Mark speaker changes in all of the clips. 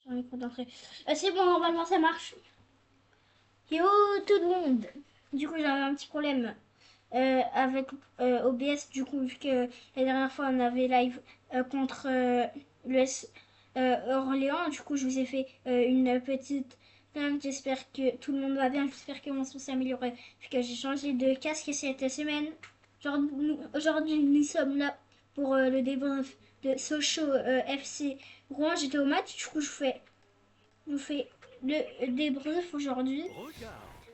Speaker 1: J'en ai pas d'entrée. C'est bon, normalement ça marche. Yo tout le monde. Du coup j'avais un petit problème avec OBS. Du coup vu que la dernière fois on avait live contre l'US Orléans. Du coup je vous ai fait une petite plainte. J'espère que tout le monde va bien. J'espère que mon son s'est amélioré. Vu que j'ai changé de casque cette semaine. Aujourd'hui nous sommes là pour le débrief de Sochaux FC Rouen. J'étais au match. Du coup je vous fais le débrief aujourd'hui.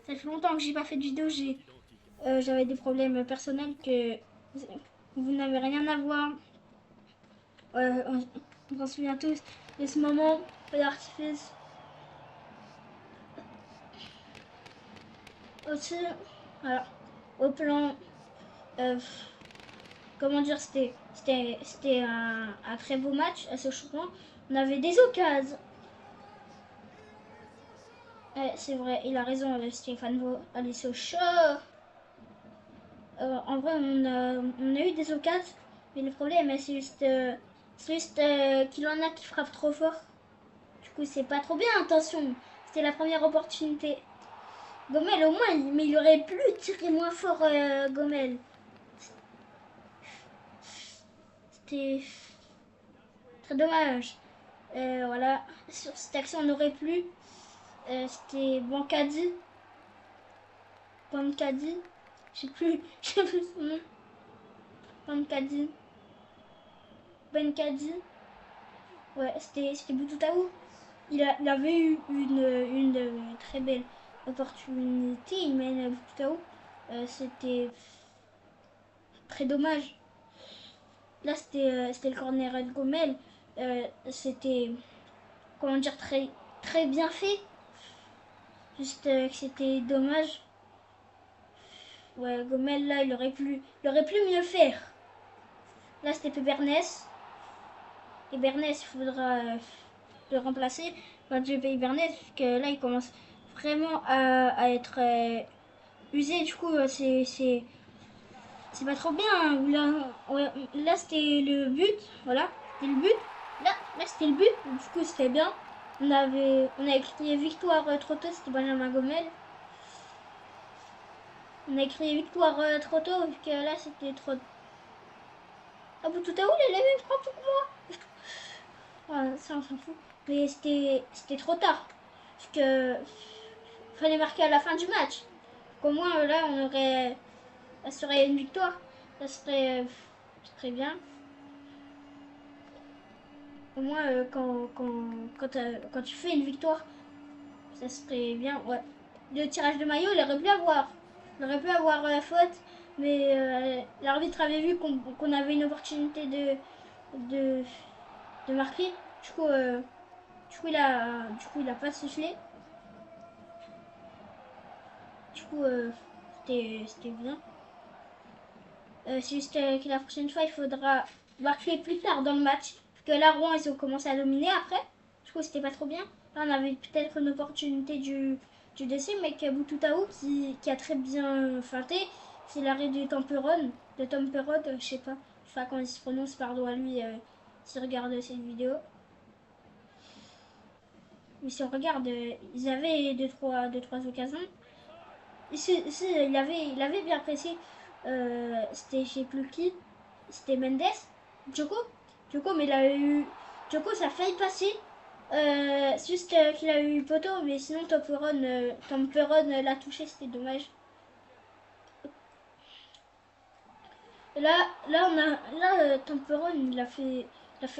Speaker 1: Ça fait longtemps que j'ai pas fait de vidéo. J'avais des problèmes personnels que vous n'avez rien à voir. On s'en souvient tous de ce moment d'artifice. Aussi, voilà, au plan, euh, comment dire, c'était un très beau match, assez choquant. On avait des occasions. C'est vrai, il a raison, Stéphane Vaux. Allez, c'est chaud. En vrai, on a eu des occasions, mais le problème, c'est juste qu'il en a qui frappent trop fort. Du coup, c'est pas trop bien, attention. C'était la première opportunité. Gomel, au moins, mais il aurait pu tirer moins fort, Gomel. C'était très dommage. Voilà, sur cette action, on aurait pu. C'était Bancadi. Bancadi. Je sais plus son nom. Bancadi. Bancadi. Ouais, c'était Boutoutaou. Il avait eu une très belle opportunité. Il mène Boutoutaou. C'était très dommage. Là, c'était le corner de Gomel. C'était, comment dire, très bien fait. Juste que c'était dommage. Ouais, Gomel, là, il aurait pu mieux faire. Là, c'était Bernès. Et Bernès, il faudra le remplacer. Quand je paye Bernès, parce que là, il commence vraiment à être usé. Du coup, c'est pas trop bien. Là, ouais, là c'était le but. Voilà, c'était le but. Là c'était le but. Du coup, c'était bien. On a crié victoire trop tôt. C'était Benjamin Gomel. On a crié victoire trop tôt. Vu que là, c'était trop. Ah, bon, tout à où il a les mêmes frappes que moi. Ah, ça, on s'en fout. Mais c'était trop tard. Parce que fallait marquer à la fin du match. Au moins là on aurait, ça serait une victoire, ça serait bien. Au moins quand tu fais une victoire, ça serait bien. Ouais. Le tirage de maillot, il aurait pu avoir. Il aurait pu avoir la faute, mais l'arbitre avait vu qu'on avait une opportunité de, de marquer. Du coup, il a pas sifflé. Du coup, c'était bien. C'est juste que la prochaine fois, il faudra marquer plus tard dans le match. Parce que là, Rouen, ils ont commencé à dominer après. Du coup, c'était pas trop bien. Là, on avait peut-être une opportunité du DC, mais Boututaou qui a très bien feinté. C'est l'arrêt de Temperon. De Temperod, je sais pas. Je sais pas comment il se prononce, pardon à lui s'il regarde cette vidéo. Mais si on regarde, ils avaient deux, trois occasions. Si, il avait bien pressé. C'était, je sais plus qui. C'était Mendes. Joko. Joko, mais il a eu. Joko, ça a failli passer. C'est juste qu'il a eu poteau, mais sinon Temperon l'a touché, c'était dommage. Là, Temperon, il a fait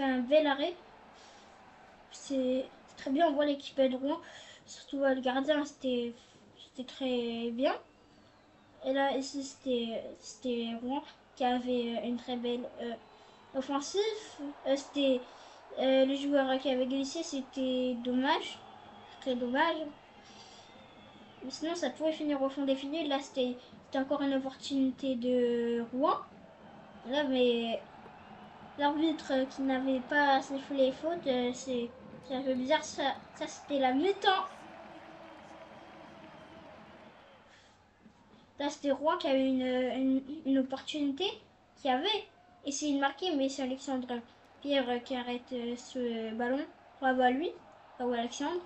Speaker 1: un bel arrêt. C'est très bien, on voit l'équipe de Rouen. Surtout le gardien, c'était très bien. Et là, ici, c'était Rouen qui avait une très belle offensive. C'était le joueur qui avait glissé, c'était dommage. Très dommage. Mais sinon, ça pouvait finir au fond des filets. Là, c'était encore une opportunité de Rouen. Là, mais l'arbitre qui n'avait pas sifflé les fautes, c'est un peu bizarre. Ça c'était la mi-temps. Là, c'était Rouen qui avait une opportunité, qui avait essayé de marquer, mais c'est Alexandre Pierre qui arrête ce ballon. Bravo à lui, bravo Alexandre,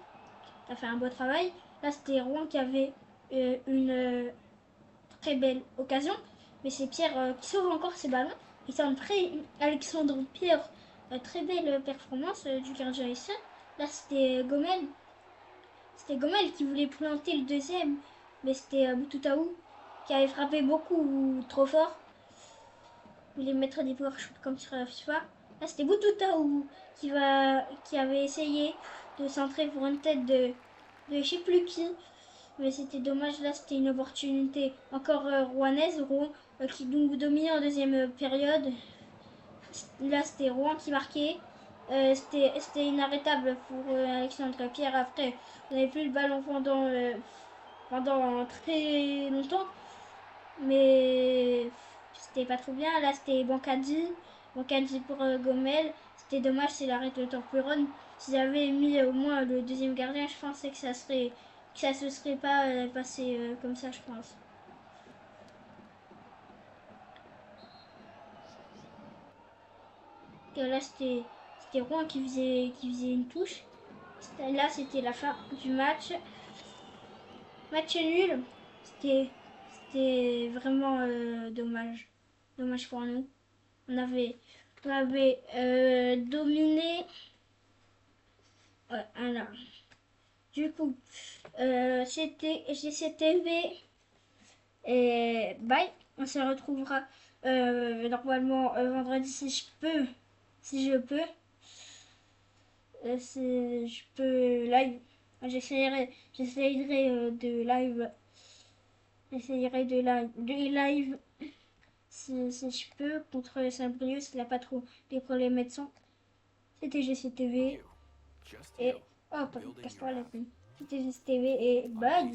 Speaker 1: il a fait un beau travail. Là, c'était Rouen qui avait une très belle occasion, mais c'est Pierre qui sauve encore ses ballons. Et c'est après Alexandre Pierre, très belle performance du gardien ici. Là, C'était Gomel qui voulait planter le deuxième, mais c'était Boututaou qui avait frappé beaucoup trop fort. Il voulait mettre des power shots comme sur la FIFA. Là, c'était Boututaou qui avait essayé de centrer pour une tête de je sais plus qui. Mais c'était dommage, là c'était une opportunité encore rouennaise, Rouen qui nous dominait en deuxième période. Là c'était Rouen qui marquait. C'était inarrêtable pour Alexandre Pierre. Après, on n'avait plus le ballon pendant très longtemps. Mais c'était pas trop bien. Là c'était Bancadzi. Bancadzi pour Gomel. C'était dommage, c'est l'arrêt de Temperon. S'ils avaient mis au moins le deuxième gardien, je pensais que ça se serait pas passé comme ça, je pense. Là, c'était Rouen qui faisait une touche. Là, c'était la fin du match. Match nul. C'était vraiment dommage. Dommage pour nous. On avait dominé. Ouais, voilà. Du coup, c'était GCTV. Et bye. On se retrouvera normalement vendredi si je peux. Si je peux. Si je peux live. J'essayerai de live. J'essayerai de live si je peux contre Saint-Brieuc s'il n'a pas trop des problèmes de son. C'était GCTV et hop, casse-toi la pluie. C'était GCTV et bye.